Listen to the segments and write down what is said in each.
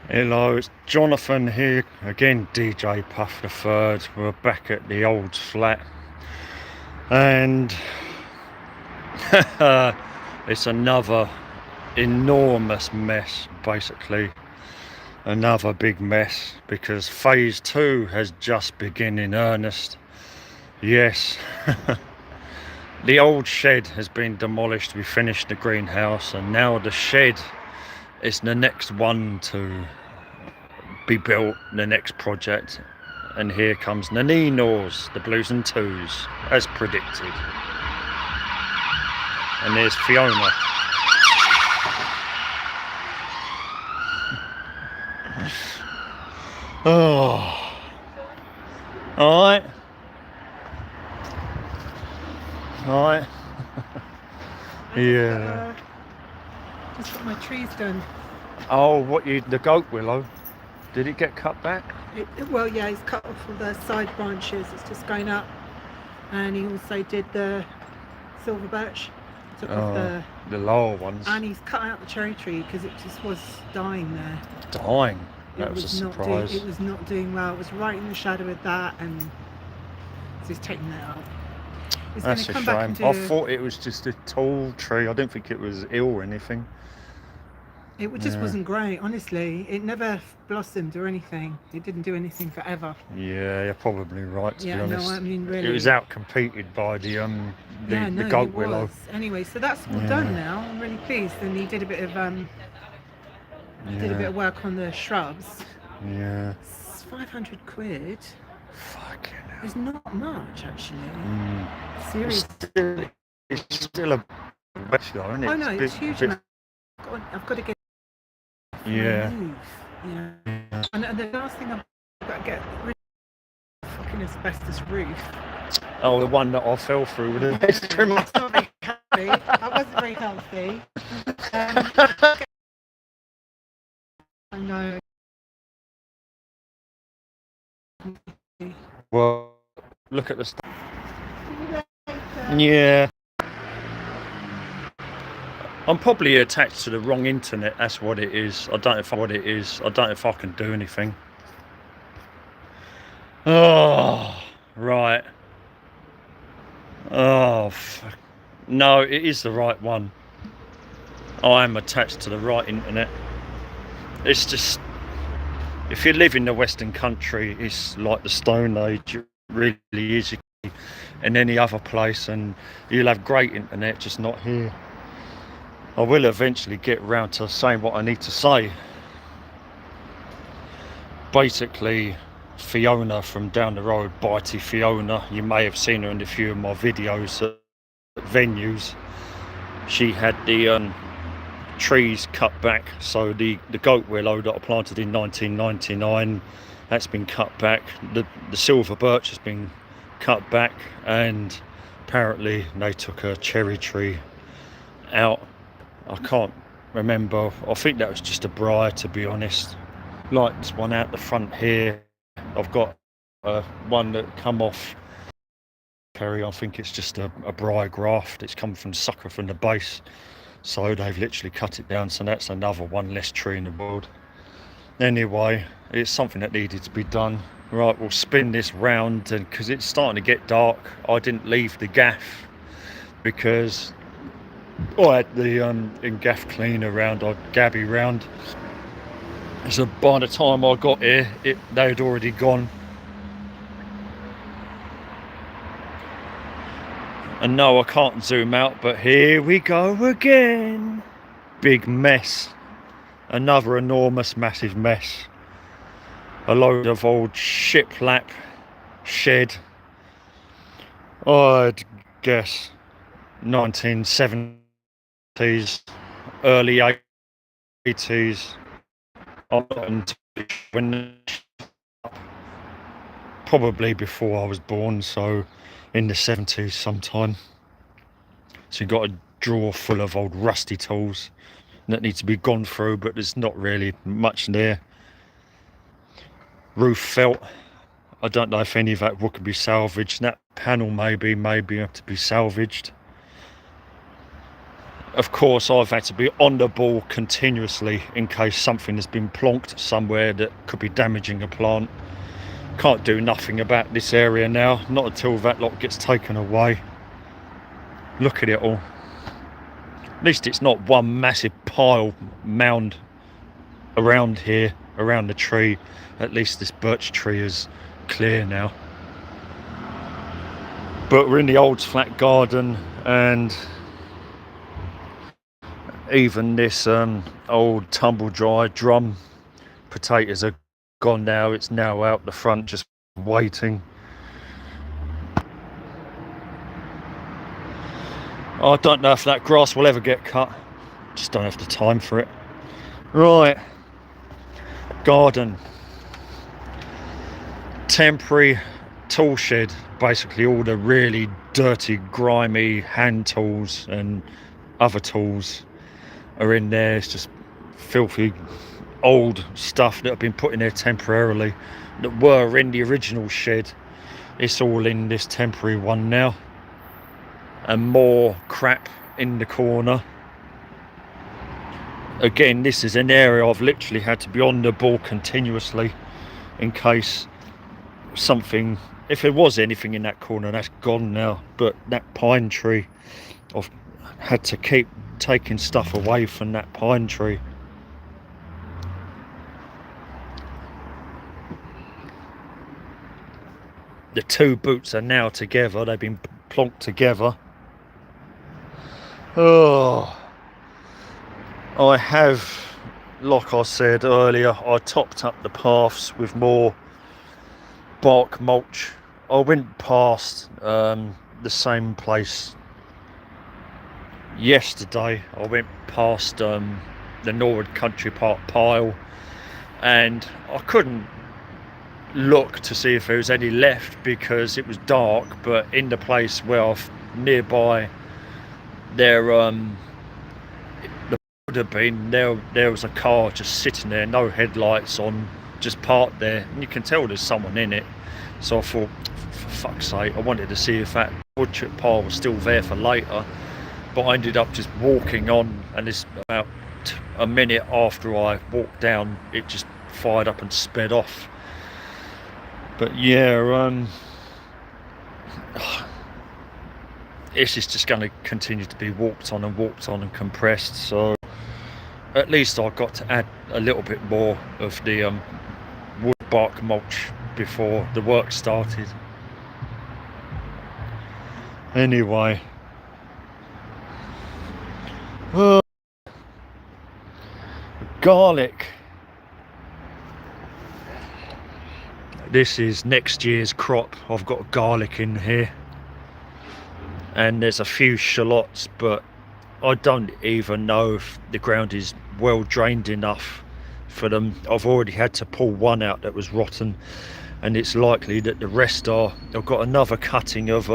Hello, it's Jonathan here again, DJ Puff the Third. We're back at the old flat, and it's another enormous mess. Basically, another big mess because phase 2 has just begun in earnest. Yes, the old shed has been demolished. We finished the greenhouse, and now the shed is the next one to be built, the next project. And here comes the Ninos, the blues and twos, as predicted. And there's Fiona. Oh, alright. Alright. Yeah. Just got my trees done. Oh, the goat willow? Did it get cut back? Well, yeah, he's cut off all the side branches. It's just going up. And he also did the silver birch. Took off the lower ones. And he's cut out the cherry tree because it just was dying there. Dying? That was a surprise. It was not doing well. It was right in the shadow of that, and so he's taking that out. That's a shame. I thought it was just a tall tree. I didn't think it was ill or anything. It just wasn't great, honestly. It never blossomed or anything. It didn't do anything forever. Yeah, you're probably right, to be honest. No, I mean, really. It was out-competed by the goat willow. Anyway, so that's all done now. I'm really pleased. And he did a bit of work on the shrubs. Yeah. It's 500 quid. Fucking hell. It's not much, actually. Seriously. It's still a mess, though, isn't it? Oh, no, it's huge. I've got to get move, And the last thing I've got to get rid of the fucking asbestos roof. Oh, the one that I fell through with a best trimmer. That's not very healthy. That wasn't very healthy. I know. Well, look at the stuff. Yeah. I'm probably attached to the wrong internet. That's what it is. I don't know if I can do anything. Oh, right. Oh, fuck. No, it is the right one. I am attached to the right internet. It's just, if you live in the Western country, it's like the Stone Age. It really is. In any other place, and you'll have great internet, just not here. I will eventually get round to saying what I need to say. Basically, Fiona from down the road, Bitey Fiona, you may have seen her in a few of my videos at venues. She had the trees cut back, so the goat willow that I planted in 1999, that's been cut back. The silver birch has been cut back, and apparently they took a cherry tree out. I can't remember. I think that was just a briar, to be honest. Like this one out the front here, I've got one that come off cherry. I think it's just a briar graft. It's come from sucker from the base, so they've literally cut it down. So that's another one less tree in the world. Anyway, it's something that needed to be done. Right, we'll spin this round, and because it's starting to get dark, I didn't leave the gaff because I had the gaff cleaner round, I'd Gabby round. So by the time I got here, they'd already gone. And no, I can't zoom out, but here we go again. Big mess. Another enormous, massive mess. A load of old shiplap shed. I'd guess 1970s, early 80s. Probably before I was born, so in the 70s sometime. So you've got a drawer full of old rusty tools that need to be gone through, but there's not really much there. Roof felt. I don't know if any of that wood could be salvaged. That panel maybe have to be salvaged. Of course, I've had to be on the ball continuously in case something has been plonked somewhere that could be damaging a plant. Can't do nothing about this area now, not until that lot gets taken away. Look at it all. At least it's not one massive mound around here, around the tree. At least this birch tree is clear now. But we're in the old flat garden, and even this old tumble dry drum potatoes are gone now. It's now out the front just waiting. I don't know if that grass will ever get cut. Just don't have the time for it. Right, garden. Temporary tool shed. Basically all the really dirty, grimy hand tools and other tools are in there. It's just filthy old stuff that have been put in there temporarily that were in the original shed. It's all in this temporary one now. And more crap in the corner. Again, this is an area I've literally had to be on the ball continuously in case something, if there was anything in that corner, that's gone now. But that pine tree, I've had to keep taking stuff away from that pine tree. The two boots are now together. They've been plonked together. Oh, I have, like I said earlier, I topped up the paths with more bark mulch. I went past the same place yesterday. I went past the Norwood Country Park pile, and I couldn't look to see if there was any left because it was dark, but in the place where nearby there would have been, there was a car just sitting there, no headlights on, just parked there, and you can tell there's someone in it. So I thought, for fuck's sake, I wanted to see if that wood chip pile was still there for later, but I ended up just walking on, and it's about a minute after I walked down, it just fired up and sped off. But yeah, this is just going to continue to be walked on and compressed. So at least I got to add a little bit more of the wood bark mulch before the work started. Anyway, garlic. This is next year's crop. I've got garlic in here, and there's a few shallots, but I don't even know if the ground is well drained enough for them. I've already had to pull one out that was rotten, and it's likely that the rest are. I've got another cutting of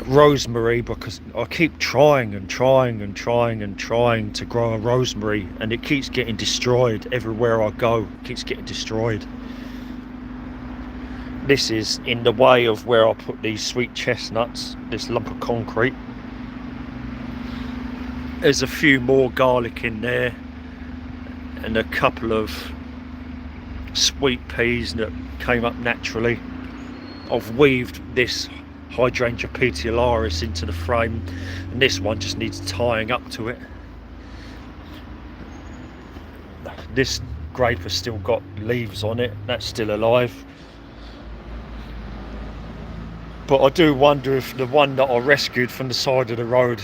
rosemary, because I keep trying to grow a rosemary, and it keeps getting destroyed everywhere I go. It keeps getting destroyed. This is in the way of where I put these sweet chestnuts, this lump of concrete. There's a few more garlic in there, and a couple of sweet peas that came up naturally. I've weaved this hydrangea petiolaris into the frame, and this one just needs tying up to it. This grape has still got leaves on it, that's still alive. But I do wonder if the one that I rescued from the side of the road,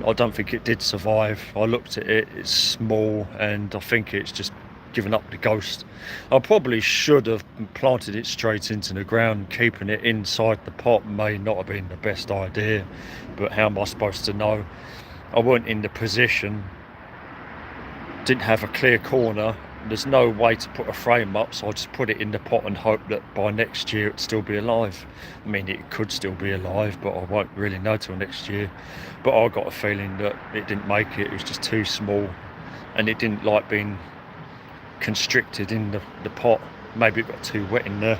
I don't think it did survive. I looked at it, it's small, and I think it's just given up the ghost. I probably should have planted it straight into the ground. Keeping it inside the pot may not have been the best idea, but how am I supposed to know? I weren't in the position, didn't have a clear corner, there's no way to put a frame up, so I just put it in the pot and hope that by next year it'd still be alive. I mean, it could still be alive, but I won't really know till next year. But I got a feeling that it didn't make it. It was just too small, and it didn't like being constricted in the pot. Maybe it got too wet in there.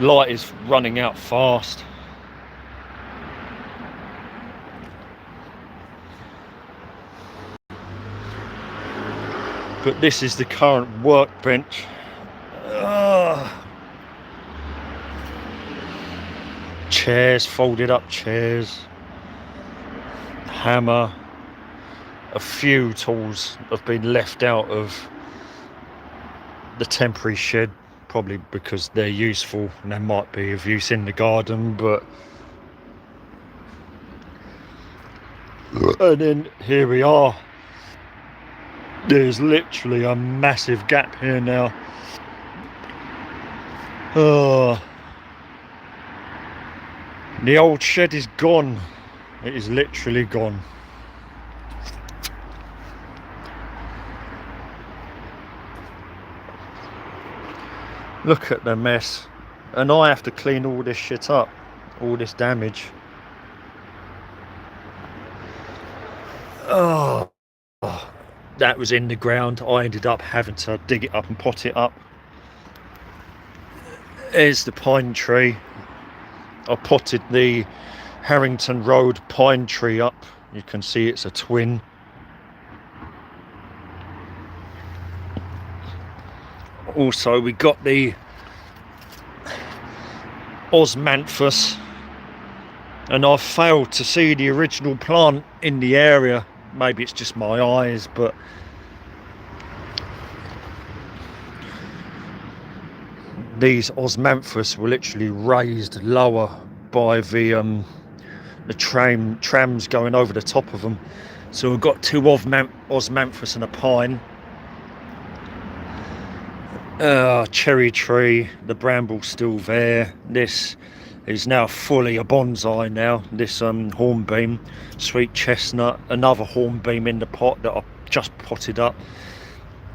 Light is running out fast. But this is the current workbench. Chairs, folded up chairs, hammer. A few tools have been left out of the temporary shed, probably because they're useful and they might be of use in the garden, but and then here we are. There's literally a massive gap here now. The old shed is gone. It is literally gone. Look at the mess. And I have to clean all this shit up, all this damage. Oh, that was in the ground. I ended up having to dig it up and pot it up. There's the pine tree. I potted the Harrington Road pine tree up. You can see it's a twin. Also, we got the osmanthus, and I've failed to see the original plant in the area. Maybe it's just my eyes, but these osmanthus were literally raised lower by the trams going over the top of them. So we've got two osmanthus and a pine. Cherry tree, the bramble's still there. This is now fully a bonsai now. This hornbeam, sweet chestnut, another hornbeam in the pot that I just potted up.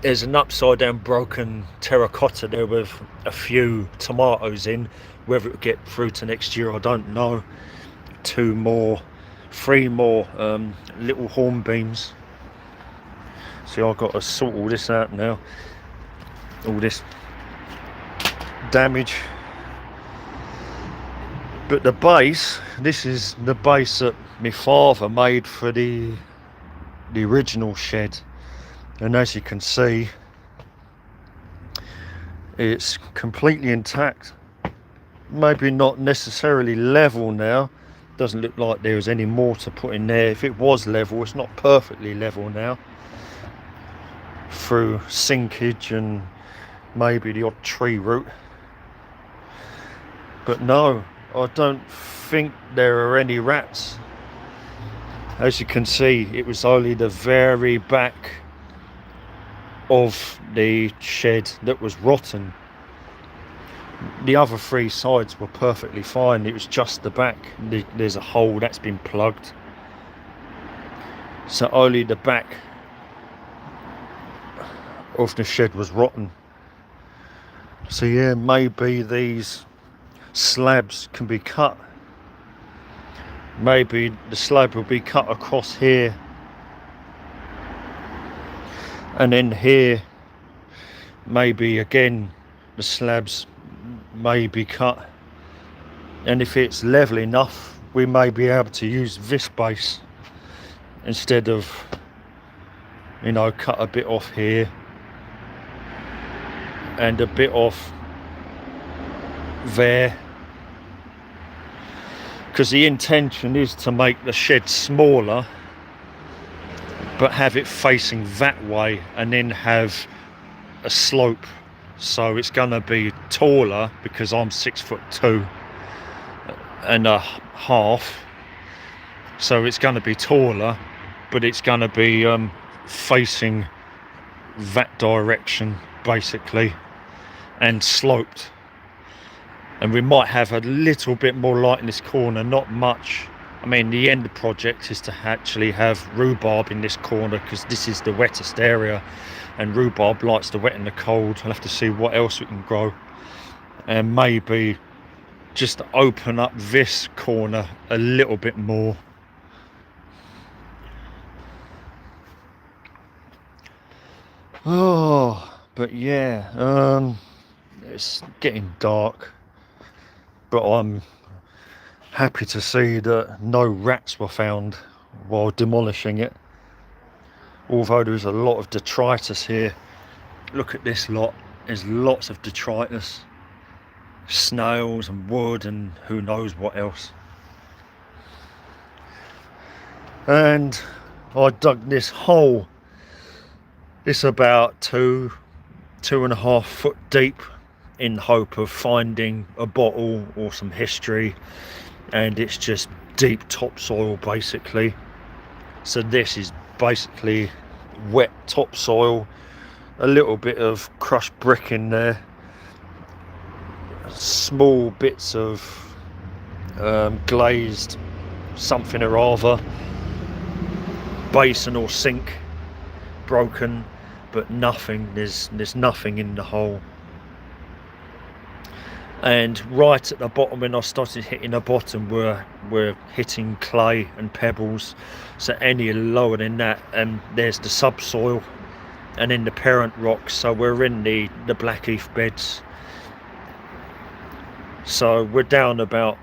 There's an upside down broken terracotta there with a few tomatoes in. Whether it will get through to next year, I don't know. Three more little hornbeams. See, I've got to sort all this out now. All this damage. But the base, this is the base that my father made for the original shed, and as you can see, it's completely intact. Maybe not necessarily level now. Doesn't look like there's any more to put in there. If it was level, it's not perfectly level now, through sinkage and maybe the odd tree root. But no, I don't think there are any rats. As you can see, it was only the very back of the shed that was rotten. The other three sides were perfectly fine. It was just the back. There's a hole that's been plugged. So only the back of the shed was rotten. So yeah, maybe these slabs can be cut. Maybe the slab will be cut across here, and then here maybe again the slabs may be cut, and if it's level enough we may be able to use this base instead of, you know, cut a bit off here and a bit off there, because the intention is to make the shed smaller but have it facing that way and then have a slope. So it's going to be taller because I'm 6'2" and a half, so it's going to be taller, but it's going to be facing that direction basically and sloped. And we might have a little bit more light in this corner, not much. I mean, the end of the project is to actually have rhubarb in this corner because this is the wettest area and rhubarb likes the wet and the cold. I'll have to see what else we can grow, and maybe just open up this corner a little bit more. Oh, but yeah, it's getting dark, but I'm happy to see that no rats were found while demolishing it. although there's a lot of detritus here. Look at this lot, there's lots of detritus, snails and wood and who knows what else. And I dug this hole. It's about 2.5 foot deep, in hope of finding a bottle or some history, and it's just deep topsoil basically. So this is basically wet topsoil, a little bit of crushed brick in there, small bits of glazed something or other, basin or sink broken, but nothing, there's nothing in the hole. And right at the bottom, when I started hitting the bottom, we're hitting clay and pebbles. So any lower than that, and there's the subsoil and then the parent rocks. So we're in the Blackheath beds. So we're down about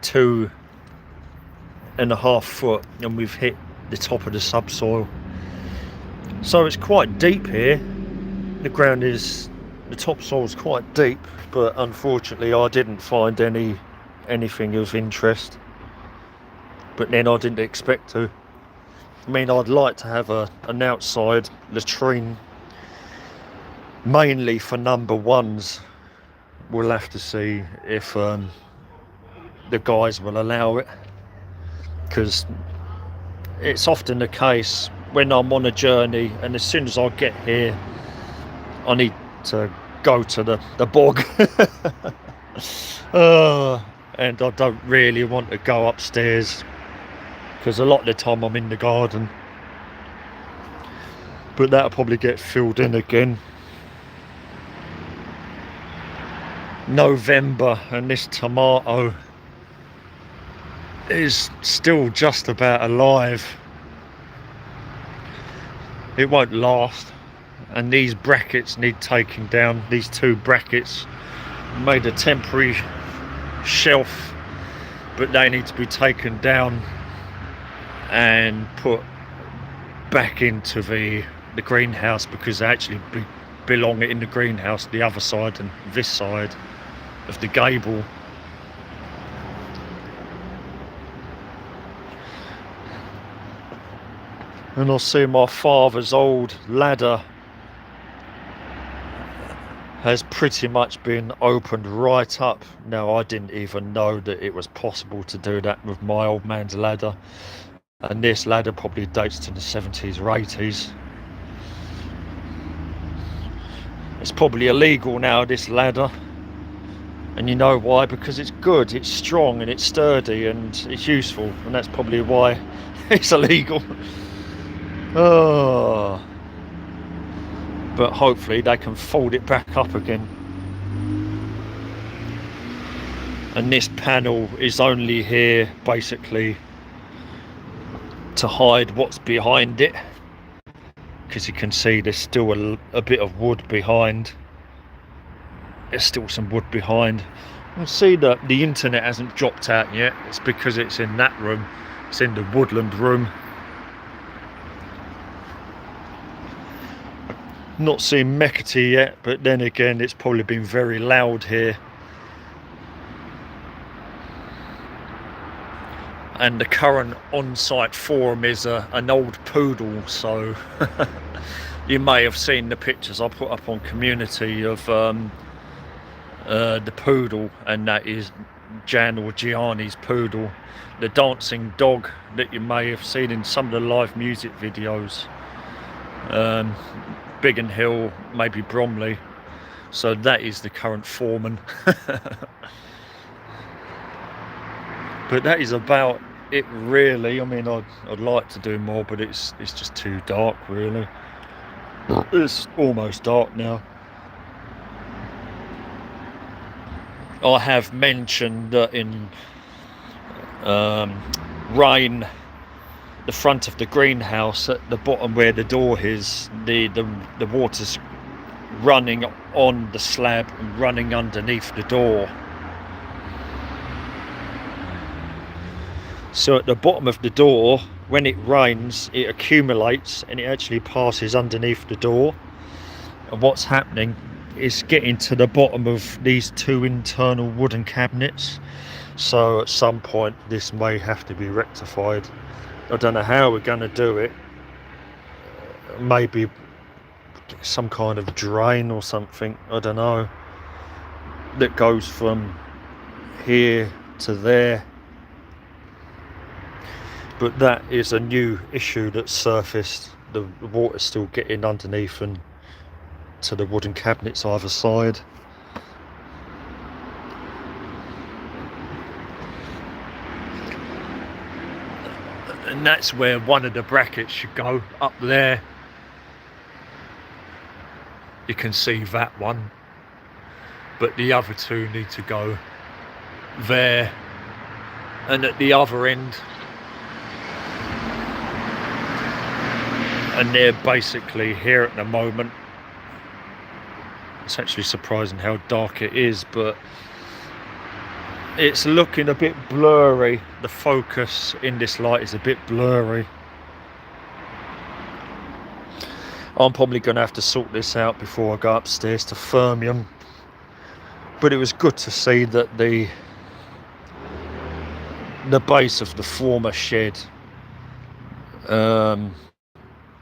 2.5 foot, and we've hit the top of the subsoil. So it's quite deep here. The topsoil is quite deep, but unfortunately I didn't find anything of interest. But then I didn't expect to. I mean, I'd like to have an outside latrine, mainly for number ones. We'll have to see if the guys will allow it, because it's often the case when I'm on a journey, and as soon as I get here I need to go to the bog. And I don't really want to go upstairs, because a lot of the time I'm in the garden. But that'll probably get filled in again. November, and this tomato is still just about alive. It won't last, and these brackets need taking down. These two brackets made a temporary shelf, but they need to be taken down and put back into the greenhouse, because they actually belong in the greenhouse, the other side and this side of the gable. And I see my father's old ladder has pretty much been opened right up. Now, I didn't even know that it was possible to do that with my old man's ladder. And this ladder probably dates to the 70s or 80s. It's probably illegal now, this ladder. And you know why? Because it's good, it's strong and it's sturdy and it's useful. And that's probably why it's illegal. Oh. But hopefully they can fold it back up again. And this panel is only here basically to hide what's behind it, because you can see there's still a bit of wood behind. There's still some wood behind. You can see that the internet hasn't dropped out yet. It's because it's in that room. It's in the woodland room. Not seen Mecate yet, but then again it's probably been very loud here. And the current on-site forum is an old poodle, so you may have seen the pictures I put up on community of the poodle, and that is Jan or Gianni's poodle, the dancing dog that you may have seen in some of the live music videos. Biggin Hill, maybe Bromley. So that is the current foreman. But that is about it really. I mean, I'd like to do more, but it's just too dark really. It's almost dark now. I have mentioned that in rain, the front of the greenhouse, at the bottom where the door is, the water's running on the slab and running underneath the door. So at the bottom of the door, when it rains, it accumulates and it actually passes underneath the door. And what's happening is getting to the bottom of these two internal wooden cabinets. So at some point this may have to be rectified. I don't know how we're going to do it. Maybe some kind of drain or something, I don't know, that goes from here to there. But that is a new issue that's surfaced. The water's still getting underneath and to the wooden cabinets either side. And that's where one of the brackets should go, up there. You can see that one, but the other two need to go there, and at the other end, and they're basically here at the moment. It's actually surprising how dark it is, but it's looking a bit blurry. The focus in this light is a bit blurry. I'm probably going to have to sort this out before I go upstairs to Fermium. But it was good to see that the base of the former shed, there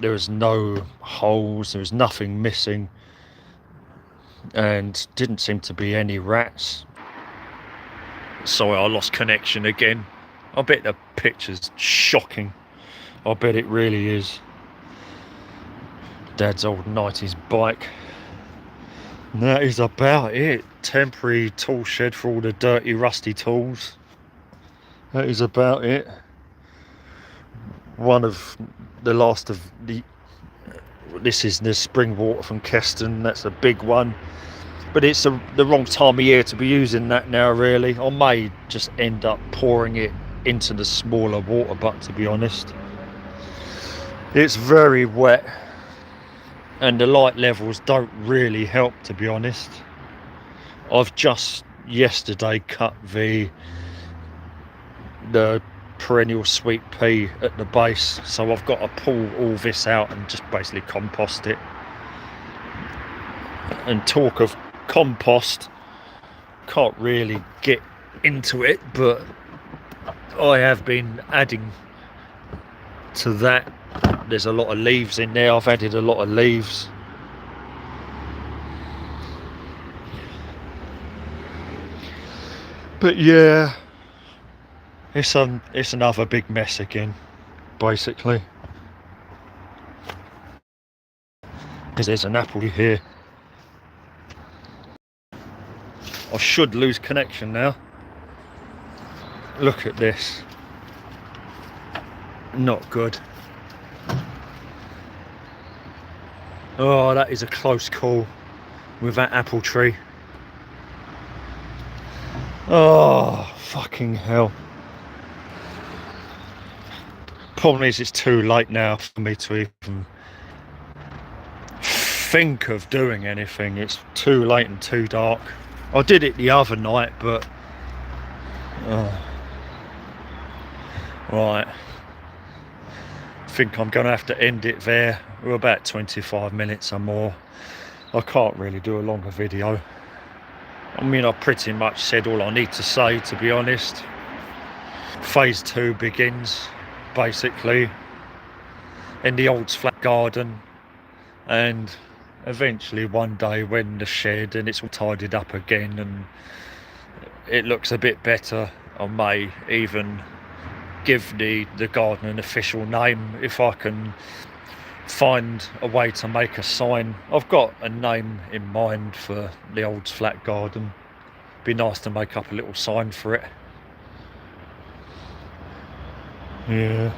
was no holes, there was nothing missing, and didn't seem to be any rats. Sorry, I lost connection again. I bet the picture's shocking. I bet it really is. Dad's old 90s bike. And that is about it. Temporary tool shed for all the dirty, rusty tools. That is about it. One of the last of the... This is the spring water from Keston. That's a big one. But it's the wrong time of year to be using that now, really. I may just end up pouring it into the smaller water butt, to be honest. It's very wet. And the light levels don't really help, to be honest. I've just yesterday cut the perennial sweet pea at the base, so I've got to pull all this out and just basically compost it. And talk of compost, can't really get into it, but I have been adding to that. There's a lot of leaves in there. I've added a lot of leaves. But yeah, it's another big mess again, basically. Because there's an apple here. I should lose connection now. Look at this. Not good. Oh, that is a close call with that apple tree. Oh, fucking hell. Problem is, it's too late now for me to even think of doing anything. It's too late and too dark. I did it the other night, but right, I think I'm gonna have to end it there. We're about 25 minutes or more. I can't really do a longer video. I mean, I pretty much said all I need to say, to be honest. Phase 2 begins basically in the old flat garden, and eventually one day when the shed and it's all tidied up again and it looks a bit better, I may even give the garden an official name if I can find a way to make a sign. I've got a name in mind for the old flat garden. Be nice to make up a little sign for it. Yeah,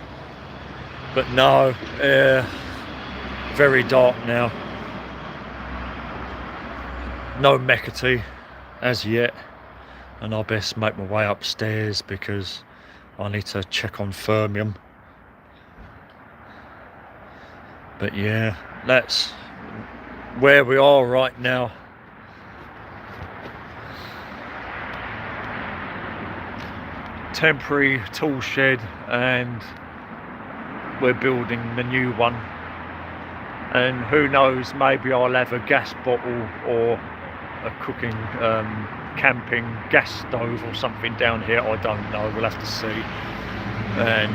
but no, very dark now. No Mecate as yet, and I best make my way upstairs because I need to check on Fermium. But yeah, that's where we are right now. Temporary tool shed and we're building the new one, and who knows, maybe I'll have a gas bottle or a cooking camping gas stove or something down here. I don't know, we'll have to see. And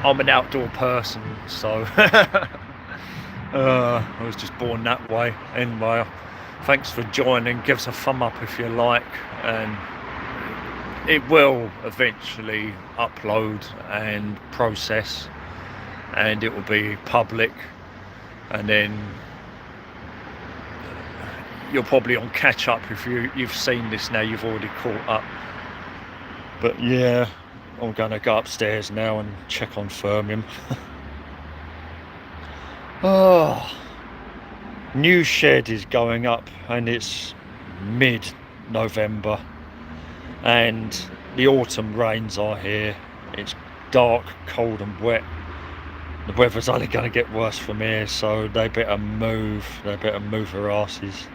I'm an outdoor person, so I was just born that way. Anyway, thanks for joining. Give us a thumb up if you like, and it will eventually upload and process, and it will be public, and then you're probably on catch up. If you've seen this now, you've already caught up. But yeah, I'm going to go upstairs now and check on Firmium. Oh, new shed is going up, and it's mid-November, and the autumn rains are here. It's dark, cold and wet. The weather's only going to get worse from here, so they better move their asses.